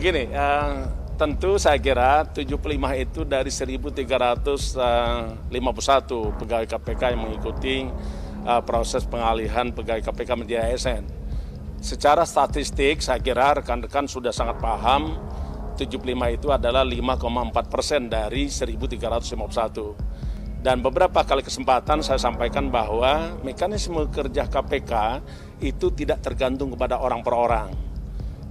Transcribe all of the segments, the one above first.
Begini, tentu saya kira 75 itu dari 1.351 pegawai KPK yang mengikuti proses pengalihan pegawai KPK menjadi ASN. Secara statistik saya kira rekan-rekan sudah sangat paham 75 itu adalah 5,4% dari 1.351. Dan beberapa kali kesempatan saya sampaikan bahwa mekanisme kerja KPK itu tidak tergantung kepada orang per orang.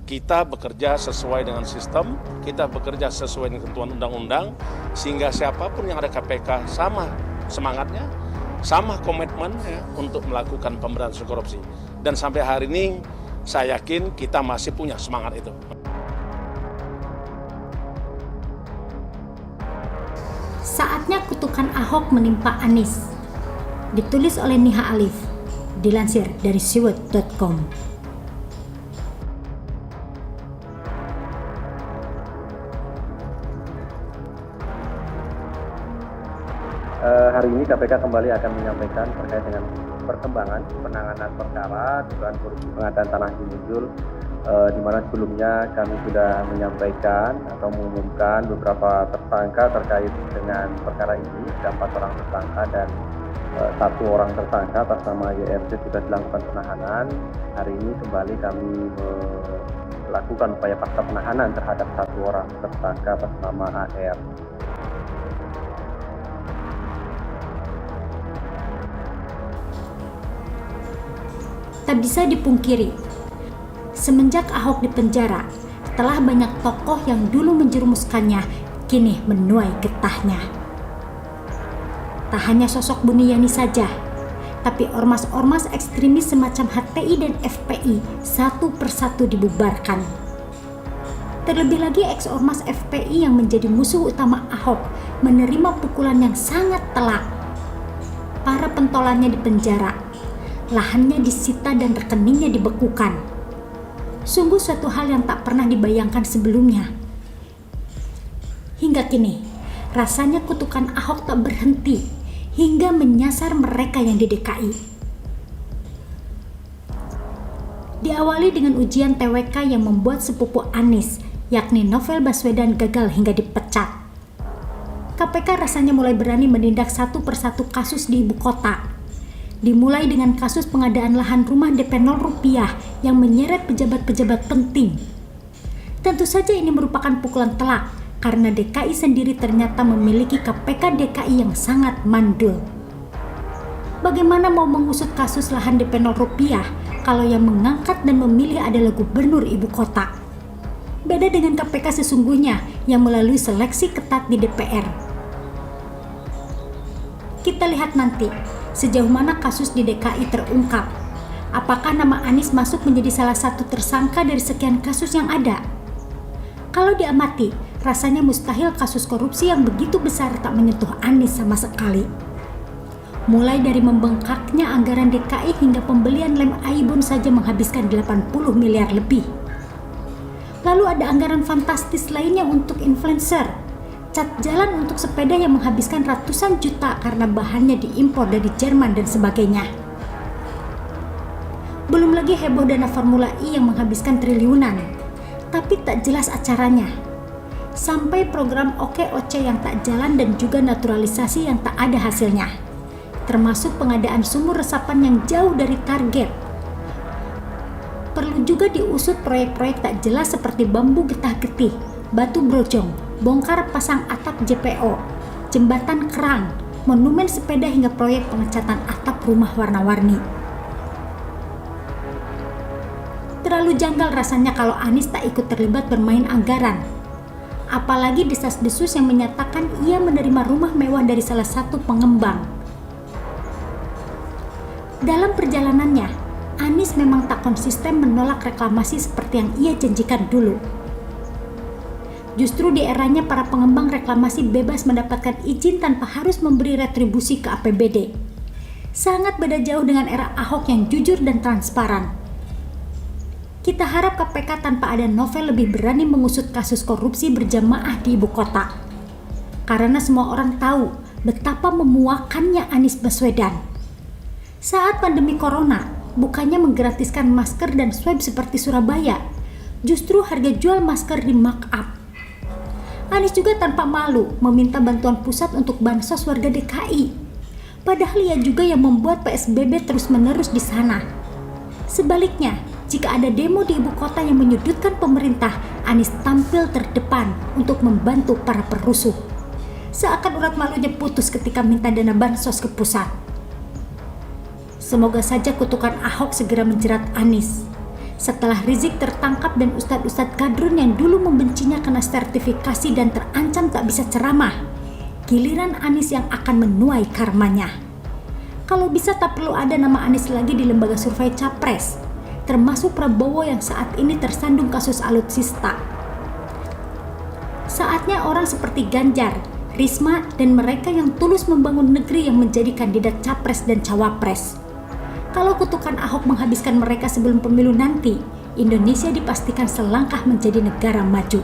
Kita bekerja sesuai dengan sistem, kita bekerja sesuai dengan ketentuan undang-undang, sehingga siapapun yang ada KPK sama semangatnya, sama komitmennya untuk melakukan pemberantasan korupsi. Dan sampai hari ini saya yakin kita masih punya semangat itu. Saatnya kutukan Ahok menimpa Anies. Ditulis oleh Niha Alif. Dilansir dari siwet.com. Hari ini KPK kembali akan menyampaikan terkait dengan perkembangan penanganan perkara dugaan korupsi pengadaan tanah di Munjul, di mana sebelumnya kami sudah menyampaikan atau mengumumkan beberapa tersangka terkait dengan perkara ini. Ada 4 orang tersangka dan 1 orang tersangka atas nama YRC sudah dilakukan penahanan. Hari ini kembali kami melakukan upaya paksa penahanan terhadap 1 orang tersangka atas nama AR. Tak bisa dipungkiri, semenjak Ahok dipenjara, telah banyak tokoh yang dulu menjerumuskannya kini menuai getahnya. Tak hanya sosok Buniyani saja, tapi ormas-ormas ekstremis semacam HTI dan FPI satu persatu dibubarkan. Terlebih lagi ex-ormas FPI yang menjadi musuh utama Ahok menerima pukulan yang sangat telak. Para pentolannya dipenjara, lahannya disita dan rekeningnya dibekukan. Sungguh suatu hal yang tak pernah dibayangkan sebelumnya. Hingga kini, rasanya kutukan Ahok tak berhenti hingga menyasar mereka yang di DKI. Diawali dengan ujian TWK yang membuat sepupu Anies, yakni Novel Baswedan, gagal hingga dipecat. KPK rasanya mulai berani menindak satu persatu kasus di ibu kota. Dimulai dengan kasus pengadaan lahan rumah DP 0 rupiah yang menyeret pejabat-pejabat penting. Tentu saja ini merupakan pukulan telak karena DKI sendiri ternyata memiliki KPK DKI yang sangat mandul. Bagaimana mau mengusut kasus lahan DP 0 rupiah kalau yang mengangkat dan memilih adalah gubernur ibu kota? Beda dengan KPK sesungguhnya yang melalui seleksi ketat di DPR. Kita lihat nanti sejauh mana kasus di DKI terungkap. Apakah nama Anies masuk menjadi salah satu tersangka dari sekian kasus yang ada? Kalau diamati, rasanya mustahil kasus korupsi yang begitu besar tak menyentuh Anies sama sekali. Mulai dari membengkaknya anggaran DKI hingga pembelian lem Aibon saja menghabiskan 80 miliar lebih. Lalu ada anggaran fantastis lainnya untuk influencer, cat jalan untuk sepeda yang menghabiskan ratusan juta karena bahannya diimpor dari Jerman dan sebagainya. Belum lagi heboh dana Formula E yang menghabiskan triliunan, tapi tak jelas acaranya. Sampai program OKOC yang tak jalan dan juga naturalisasi yang tak ada hasilnya. Termasuk pengadaan sumur resapan yang jauh dari target. Perlu juga diusut proyek-proyek tak jelas seperti bambu getah-getih, batu brojong, bongkar pasang atap JPO, jembatan kerang, monumen sepeda hingga proyek pengecatan atap rumah warna-warni. Terlalu janggal rasanya kalau Anies tak ikut terlibat bermain anggaran. Apalagi desas-desus yang menyatakan ia menerima rumah mewah dari salah satu pengembang. Dalam perjalanannya, Anies memang tak konsisten menolak reklamasi seperti yang ia janjikan dulu. Justru di eranya para pengembang reklamasi bebas mendapatkan izin tanpa harus memberi retribusi ke APBD. Sangat beda jauh dengan era Ahok yang jujur dan transparan. Kita harap KPK tanpa ada Novel lebih berani mengusut kasus korupsi berjamaah di ibu kota. Karena semua orang tahu betapa memuakannya Anies Baswedan. Saat pandemi corona, bukannya menggratiskan masker dan swab seperti Surabaya, justru harga jual masker di markup. Anies juga tanpa malu meminta bantuan pusat untuk bansos warga DKI. Padahal ia juga yang membuat PSBB terus-menerus di sana. Sebaliknya, jika ada demo di ibu kota yang menyudutkan pemerintah, Anies tampil terdepan untuk membantu para perusuh. Seakan urat malunya putus ketika minta dana bansos ke pusat. Semoga saja kutukan Ahok segera menjerat Anies. Setelah Rizik tertangkap dan ustadz-ustadz kadrun yang dulu membencinya kena sertifikasi dan terancam tak bisa ceramah, giliran Anies yang akan menuai karmanya. Kalau bisa tak perlu ada nama Anies lagi di lembaga survei capres, termasuk Prabowo yang saat ini tersandung kasus alutsista. Saatnya orang seperti Ganjar, Risma, dan mereka yang tulus membangun negeri yang menjadi kandidat capres dan cawapres. Kalau kutukan Ahok menghabiskan mereka sebelum pemilu nanti, Indonesia dipastikan selangkah menjadi negara maju.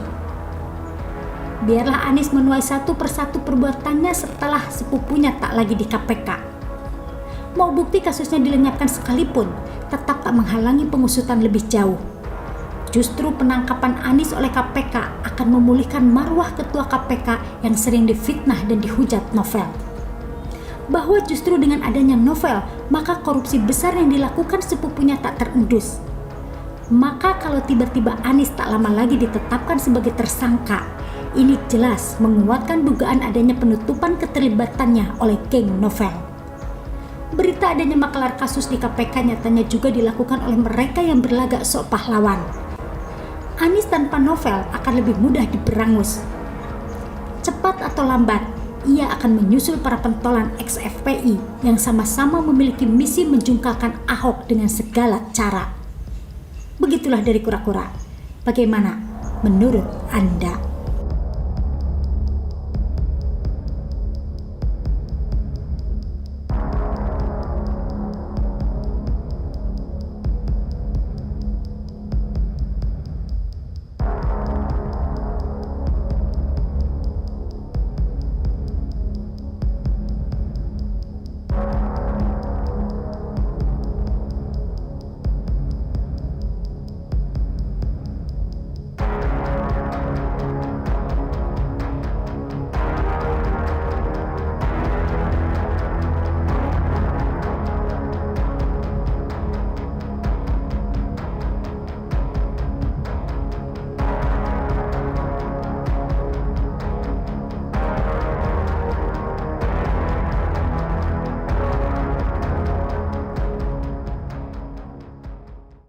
Biarlah Anies menuai satu persatu perbuatannya setelah sepupunya tak lagi di KPK. Mau bukti kasusnya dilenyapkan sekalipun, tetap tak menghalangi pengusutan lebih jauh. Justru penangkapan Anies oleh KPK akan memulihkan marwah ketua KPK yang sering difitnah dan dihujat Novel. Bahwa justru dengan adanya Novel, maka korupsi besar yang dilakukan sepupunya tak terendus. Maka kalau tiba-tiba Anies tak lama lagi ditetapkan sebagai tersangka, ini jelas menguatkan dugaan adanya penutupan keterlibatannya oleh geng Novel. Berita adanya maklar kasus di KPK nyatanya juga dilakukan oleh mereka yang berlagak sok pahlawan. Anies tanpa Novel akan lebih mudah diberangus. Cepat atau lambat, ia akan menyusul para pentolan ex-FPI yang sama-sama memiliki misi menjungkalkan Ahok dengan segala cara. Begitulah dari Kura-Kura. Bagaimana menurut Anda?